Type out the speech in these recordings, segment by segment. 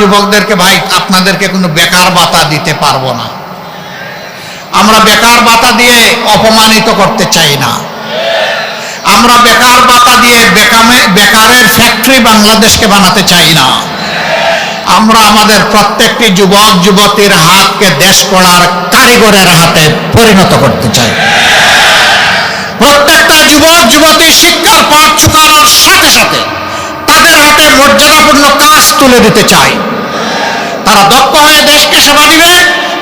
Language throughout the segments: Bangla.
যুবকদেরকে, ভাই আপনাদেরকে কোনো বেকার ভাতা দিতে পারবো না। আমরা বেকার ভাতা দিয়ে অপমানিত করতে চাই না। আমরা বেকার ভাতা দিয়ে বেকারের ফ্যাক্টরি বাংলাদেশকে বানাতে চাই না। আমরা আমাদের প্রত্যেকটি যুবক যুবতীর হাতকে দেশ গড়ার কারিগরের হাতে পরিণত করতে চাই। প্রত্যেকটা যুবক যুবতী শিক্ষার পাঠ চুকানোর সাথে সাথে তাদের হাতে মর্যাদাপূর্ণ কাজ তুলে দিতে চাই। তারা দক্ষ হয়ে দেশকে সেবা দিবে,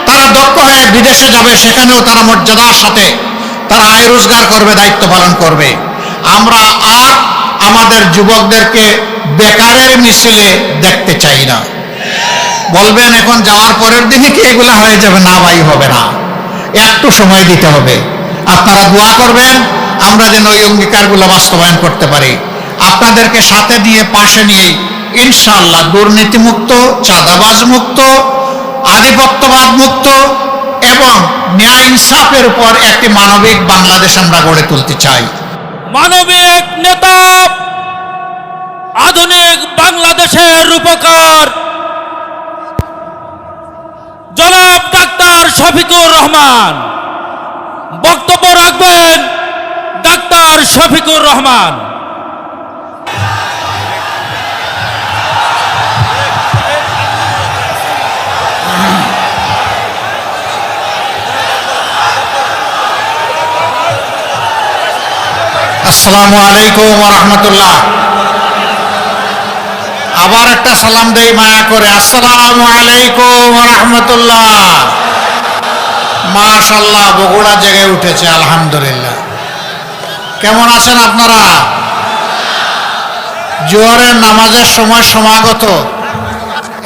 তারা দক্ষ হয়ে বিদেশে যাবে, সেখানেও তারা মর্যাদার সাথে তারা আয় রোজগার করবে, দায়িত্ব পালন করবে। আমরা আর আমাদের যুবকদেরকে বেকারের মিছিলে দেখতে চাই না। বলবেন এখন যাওয়ার পরের দিনই কি এগুলা হয়ে যাবে? না ভাই, হবে না, একটু সময় দিতে হবে। আপনারা দোয়া করবেন আমরা যেন ওই অঙ্গীকারগুলো বাস্তবায়ন করতে পারি। আপনাদেরকে সাথে দিয়ে পাশে নিয়ে ইনশাআল্লাহ দুর্নীতিমুক্ত, চাঁদাবাজ মুক্ত, আধিপত্যবাদ মুক্ত এবং ন্যায় ইনসাফের উপর একটি মানবিক বাংলাদেশ আমরা গড়ে তুলতে চাই। মানবিক নেতা, আধুনিক বাংলাদেশের রূপকার জনাব ডাক্তার শফিকুর রহমান। বক্তব্য রাখবেন ডাক্তার শফিকুর রহমান। আসসালামু আলাইকুম ওয়া রাহমাতুল্লাহ। আবার একটা সালাম দেই মায়া করে। আসসালামু আলাইকুম ওয়া রাহমাতুল্লাহ। মাশাআল্লাহ, বগুড়া জেগে উঠেছে আলহামদুলিল্লাহ। কেমন আছেন আপনারা? জোহরের নামাজের সময় সমাগত,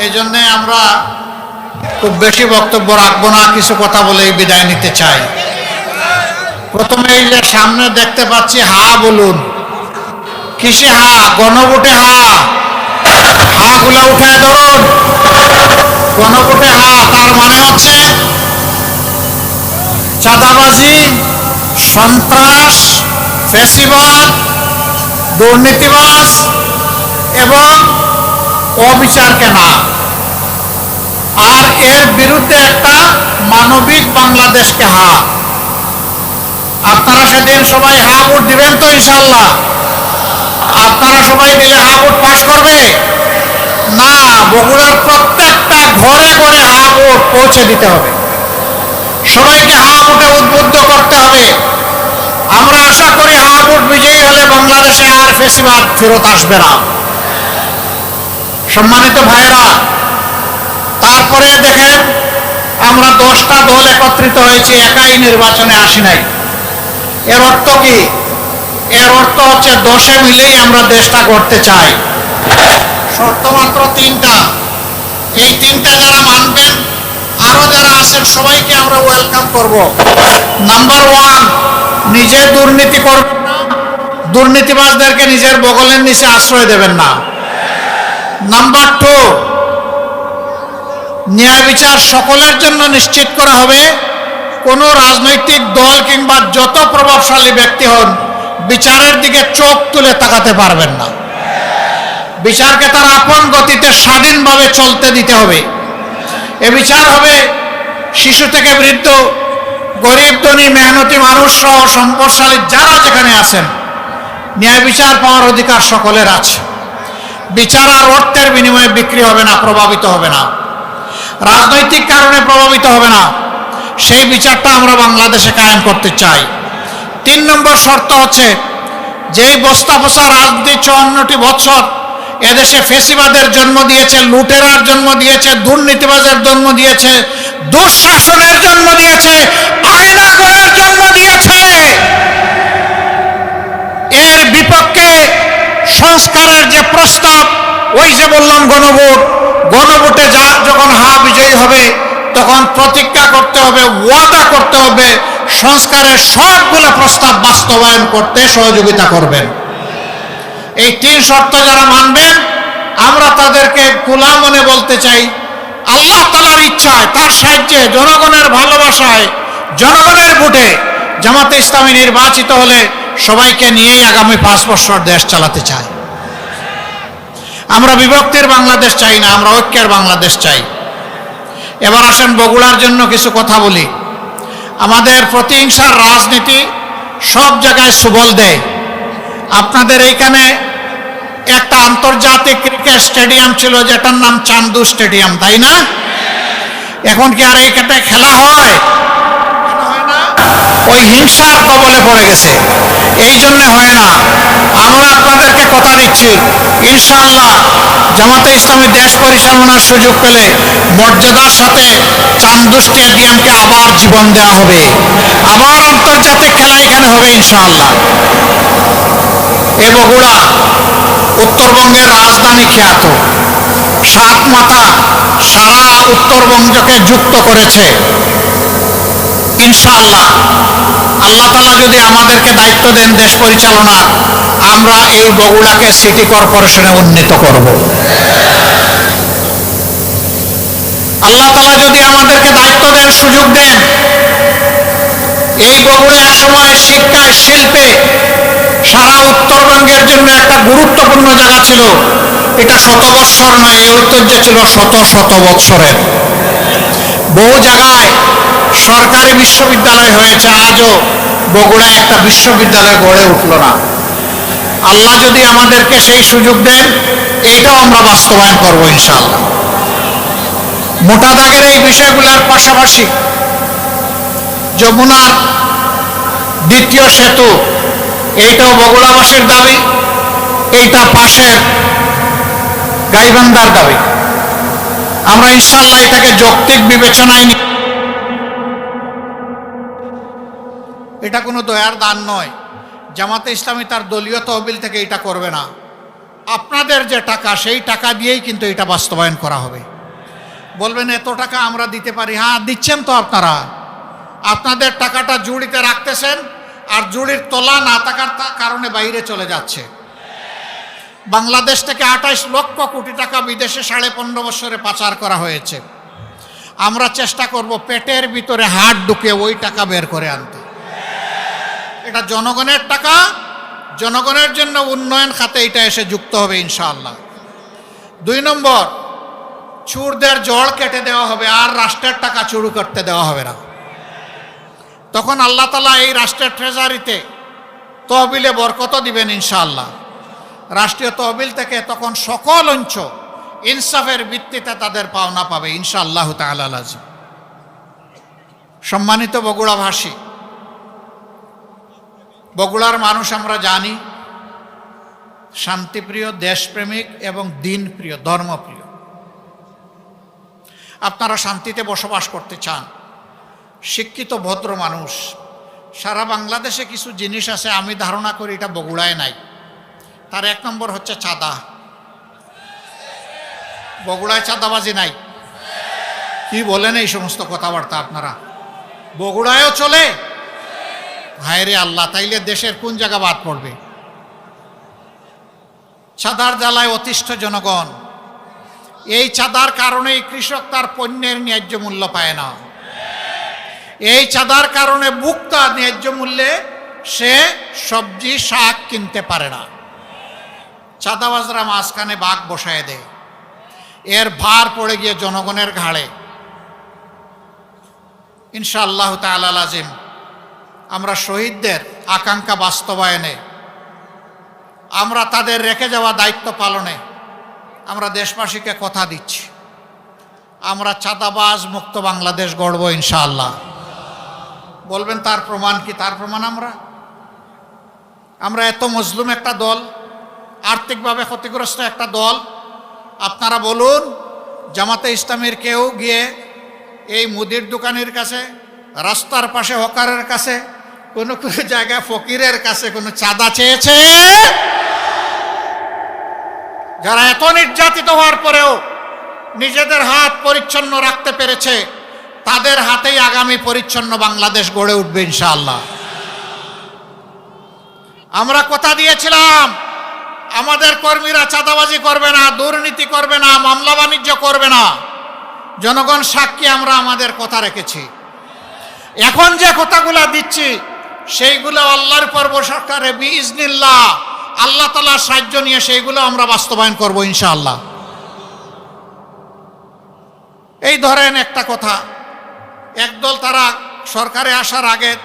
এই জন্যে আমরা খুব বেশি বক্তব্য রাখবো না, কিছু কথা বলেই বিদায় নিতে চাই। প্রথমে এই যে সামনে দেখতে পাচ্ছি, হা বলুন। কিসে হা? গণভোটে হা। হা গুলা উঠায় ধরুন। গণভোটে হা, তার মানে হচ্ছে চাঁদাবাজি, সন্ত্রাস, ফ্যাসিবাদ, দুর্নীতিবাজ এবং অবিচারকে না। আর এর বিরুদ্ধে একটা মানবিক বাংলাদেশকে হা। আপনারা সেদিন সবাই হা ভোট দিবেন তো ইনশাআল্লাহ? আপনারা সবাই দিলে হা ভোট পাস করবে না? বগুড়ার প্রত্যেকটা ঘরে ঘরে হা ভোট পৌঁছে দিতে হবে। সবাইকে হা ভোটে উদ্বুদ্ধ করতে হবে। আমরা আশা করি হা ভোট বিজয়ী হলে বাংলাদেশে আর ফ্যাসিবাদ ফেরত আসবে না। সম্মানিত ভাইরা, তারপরে দেখেন আমরা 10টা দল একত্রিত হয়েছি, একাই নির্বাচনে আসি নাই। এর অর্থ কি? এর অর্থ হচ্ছে 10 মিলেই আমরা দেশটা গড়তে চাই। শর্ত মাত্র 3টা। এই 3টা যারা মানবেন, আরো যারা আছেন সবাইকে আমরা ওয়েলকাম করব। নাম্বার 1, নিজে দুর্নীতি করবেন না, দুর্নীতিবাজদেরকে নিজের বগলের নিচে আশ্রয় দেবেন না। নাম্বার 2, ন্যায় বিচার সকলের জন্য নিশ্চিত করা হবে। কোনো রাজনৈতিক দল কিংবা যত প্রভাবশালী ব্যক্তি হন, বিচারের দিকে চোখ তুলে তাকাতে পারবেন না। বিচারকে তার আপন গতিতে স্বাধীনভাবে চলতে দিতে হবে। এ বিচার হবে শিশু থেকে বৃদ্ধ, গরিব ধনী মেহনতি মানুষ সহ সম্পদশালী যারা যেখানে আছেন, ন্যায় বিচার পাওয়ার অধিকার সকলের আছে। বিচার আর অর্থের বিনিময়ে বিক্রি হবে না, প্রভাবিত হবে না, রাজনৈতিক কারণে প্রভাবিত হবে না। সেই বিচারটা আমরা বাংলাদেশে কায়েম করতে চাই। 3 নম্বর শর্ত হচ্ছে, যেই বস্তা পচা রাজনীতি 54টি বছর এদেশে ফেসিবাদের জন্ম দিয়েছে, লুটেরার জন্ম দিয়েছে, দুর্নীতিবাজের জন্ম দিয়েছে, দুঃশাসনের জন্ম দিয়েছে, আয়নাগরের জন্ম দিয়েছে, এর বিপক্ষে সংস্কারের যে প্রস্তাব, ওই যে বললাম গণভোট, গণভোটে যার যখন হা বিজয়ী হবে তখন প্রতিজ্ঞা করতে হবে, ওয়াদা করতে হবে, সংস্কারের সবগুলো প্রস্তাব বাস্তবায়ন করতে সহযোগিতা করবেন। এই 3 শর্ত যারা মানবেন, আমরা তাদেরকে খোলা মনে বলতে চাই, আল্লাহ তাআলার ইচ্ছায়, তার সাহায্যে, জনগণের ভালোবাসায়, জনগণের ভোটে জামাতে ইসলামী নির্বাচিত হলে সবাইকে নিয়েই আগামী 5 বছর দেশ চালাতে চায়। আমরা বিভক্তির বাংলাদেশ চাই না, আমরা ঐক্যের বাংলাদেশ চাই। এবার আসেন বগুড়ার জন্য কিছু কথা বলি। আমাদের প্রতিহিংসার রাজনীতি সব জায়গায় সুবল দেয়। আপনাদের এইখানে একটা আন্তর্জাতিক ক্রিকেট স্টেডিয়াম ছিল যেটার নাম চান্দু স্টেডিয়াম, তাই না? এখন কি আর এইখানে খেলা হয়? ওই হিংসার কবলে পড়ে গেছে, এই জন্য হয় না। আমরা আপনাদেরকে কথা দিচ্ছি, ইনশাআল্লাহ জামাতে ইসলামী দেশ পরিচালনার সুযোগ পেলে মর্যাদার সাথে চান্দু স্টেডিয়ামকে আবার জীবন দেওয়া হবে, আবার আন্তর্জাতিক খেলা এখানে হবে ইনশাআল্লাহ। এ বগুড়া উত্তরবঙ্গের রাজধানী খ্যাত, সাত মাথা সারা উত্তরবঙ্গকে যুক্ত করেছে। ইনশাআল্লাহ আল্লাহ তাআলা যদি আমাদেরকে দায়িত্ব দেন দেশ পরিচালনা, আমরা এই বগুড়াকে সিটি কর্পোরেশনে উন্নীত করব। আল্লাহ তাআলা যদি আমাদেরকে দায়িত্ব দেন, সুযোগ দেন, এই বগুড়া একসময় শিক্ষায় শিল্পে সারা উত্তরবঙ্গের জন্য একটা গুরুত্বপূর্ণ জায়গা ছিল। এটা 100 বৎসর নয়, এই ঐতিহ্য ছিল শত শত বৎসরের। বহু জায়গায় সরকারি বিশ্ববিদ্যালয় হয়েছে, আজও বগুড়ায় একটা বিশ্ববিদ্যালয় গড়ে উঠল না। আল্লাহ যদি আমাদেরকে সেই সুযোগ দেন, এইটাও আমরা বাস্তবায়ন করব ইনশাআল্লাহ। মোটা দাগের এই বিষয়গুলোর পাশাপাশি যমুনার দ্বিতীয় সেতু, এইটাও বগুড়াবাসীর দাবি, এইটা পাশের গাইবান্ধার দাবি। আমরা ইনশাআল্লাহ এটাকে যৌক্তিক বিবেচনায় নিই। এটা কোনো দয়ার দান নয়, জামাতে ইসলামী তার দলীয় তহবিল থেকে এটা করবে না। আপনাদের যে টাকা, সেই টাকা দিয়েই কিন্তু এটা বাস্তবায়ন করা হবে। বলবেন এত টাকা আমরা দিতে পারি, হ্যাঁ দিচ্ছেন তো আপনারা। আপনাদের টাকাটা জুড়িতে রাখতেছেন, আর জুড়ির তলা না থাকার কারণে বাইরে চলে যাচ্ছে। বাংলাদেশ থেকে 28 লক্ষ কোটি টাকা বিদেশে 15.5 বছরে পাচার করা হয়েছে। আমরা চেষ্টা করব পেটের ভিতরে হাত ঢুকে ওই টাকা বের করে আনতে। এটা জনগণের টাকা, জনগণের জন্য উন্নয়ন খাতে এটা এসে যুক্ত হবে ইনশাআল্লাহ। 2 নম্বর, চোরদের জড় কেটে দেওয়া হবে, আর রাষ্ট্রের টাকা চুরি করতে দেওয়া হবে না। তখন আল্লাহ তাআলা এই রাষ্ট্রের ট্রেজারিতে তহবিলে বরকত দিবেন ইনশাআল্লাহ। রাষ্ট্রীয় তহবিল থেকে তখন সকল অঞ্চ ইনসাফের ভিত্তিতে তাদের পাওনা পাবে ইনশাআল্লাহ তাআলা লাজিম। সম্মানিত বগুড়াভাষী, বগুড়ার মানুষ আমরা জানি শান্তিপ্রিয়, দেশপ্রেমিক এবং দিনপ্রিয়, ধর্মপ্রিয়। আপনারা শান্তিতে বসবাস করতে চান, শিক্ষিত ভদ্র মানুষ। সারা বাংলাদেশে কিছু জিনিস আছে, আমি ধারণা করি এটা বগুড়ায় নাই। তার 1 নম্বর হচ্ছে চাঁদা। বগুড়ায় চাঁদাবাজি নাই? কি বলেন এই সমস্ত কথাবার্তা আপনারা? বগুড়ায়ও চলে? হায়রে আল্লাহ, তাইলে দেশের কোন জায়গা বাদ পড়বে? চাঁদার জ্বালায় অতিষ্ঠ জনগণ। এই চাঁদার কারণেই কৃষক তার পণ্যের ন্যায্য মূল্য পায় না। এই চাঁদার কারণে ভোক্তা ন্যায্য মূল্যে সে সবজি শাক কিনতে পারে না। চাঁদাবাজরা মাঝখানে বাঘ বসায় দেয়, এর ভার পড়ে গিয়ে জনগণের ঘাড়ে। ইনশাআল্লাহ তাআলা লাজিম আমরা শহীদদের আকাঙ্ক্ষা বাস্তবায়নে, আমরা তাদের রেখে যাওয়া দায়িত্ব পালনে আমরা দেশবাসীকে কথা দিচ্ছি, আমরা চাঁদাবাজ মুক্ত বাংলাদেশ গড়ব ইনশাআল্লাহ। বলবেন তার প্রমাণ কি? তার প্রমাণ আমরা এত মজলুম একটা দল, আর্থিকভাবে ক্ষতিগ্রস্ত একটা দল। আপনারা বলুন, জামাতে ইসলামীর কেউ গিয়ে এই মুদির দোকানের কাছে, রাস্তার পাশে হকারের কাছে, কোনো কোনো জায়গায় ফকিরের কাছে কোনো চাঁদা চেয়েছে? যারা এত নির্যাতিত হওয়ার পরেও নিজেদের হাত পরিচ্ছন্ন রাখতে পেরেছে, তাদের হাতেই আগামী পরিচ্ছন্ন বাংলাদেশ গড়ে উঠবে ইনশাআল্লাহ। আমরা কথা দিয়েছিলাম আমাদের কর্মীরা চাঁদাবাজি করবে না, দুর্নীতি করবে না, মামলা বাণিজ্য করবে না। জনগণ সাক্ষী, আমরা আমাদের কথা রেখেছি। এখন যে কথাগুলো দিচ্ছি সেইগুলো আল্লাহর উপর ভরসা করে বিইজনিল্লাহ আল্লাহ তাআলার সাহায্য নিয়ে সেইগুলো আমরা বাস্তবায়ন করব ইনশাআল্লাহ। এই ধরেন একটা কথা, একদল তারা সরকারে আসার আগে